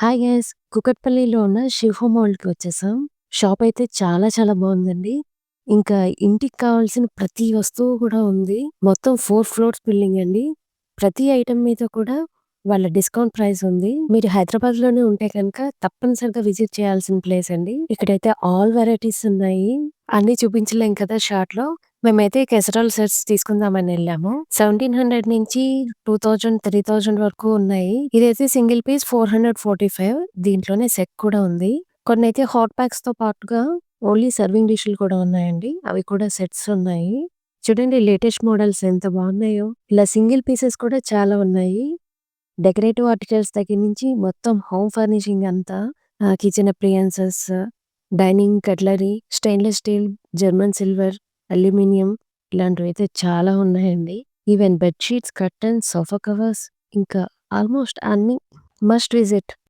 Hi guys! కూకట్పల్లిలో ఉన్న Shiv home మాల్‌కి వచ్చేసాం. షాప్ అయితే చాలా చాలా బావుందండి. ఇంకా ఇంటికి కావాల్సిన ప్రతి వస్తువు కూడా ఉంది. మొత్తం 4 ఫ్లోర్స్ బిల్డింగ్ అండి. ప్రతి ఐటెమ్ మీద కూడా వాళ్ళ డిస్కౌంట్ ప్రైస్ ఉంది. మీరు హైదరాబాద్‌లోనే ఉంటే గనక తప్పనిసరిగా విజిట్ చేయాల్సిన ప్లేస్ అండి. ఇక్కడైతే ఆల్ వెరైటీస్ ఉన్నాయి. అన్నీ చూపించలేం కదా షార్ట్‌లో. మేమైతే కేసరాల్ సెట్స్ తీసుకుందామని ఎళ్ళాము. 1700 నుంచి 2000, 3000 వరకు ఉన్నాయి. ఇదైతే సింగిల్ పీస్ 445. దీంట్లోనే సెట్ కూడా ఉంది. కొన్నైతే హాట్ ప్యాక్స్‌తో పాటుగా ఓన్లీ సర్వింగ్ డిష్‌లు కూడా ఉన్నాయండి. అవి కూడా సెట్స్ ఉన్నాయి. చూడండి లేటెస్ట్ మోడల్స్ ఎంత బాగున్నాయో. ఇలా సింగిల్ పీసెస్ కూడా చాలా ఉన్నాయి. డెకరేటివ్ ఆర్టికల్స్ దగ్గర నుంచి మొత్తం హోమ్ ఫర్నిషింగ్ అంతా kitchen appliances, dining cutlery, stainless steel, German silver, aluminium ఇలాంటివైతే చాలా ఉన్నాయండి. Even bed sheets, curtains, sofa covers ఇంకా ఆల్మోస్ట్ అన్నీ మస్ట్ విజిట్.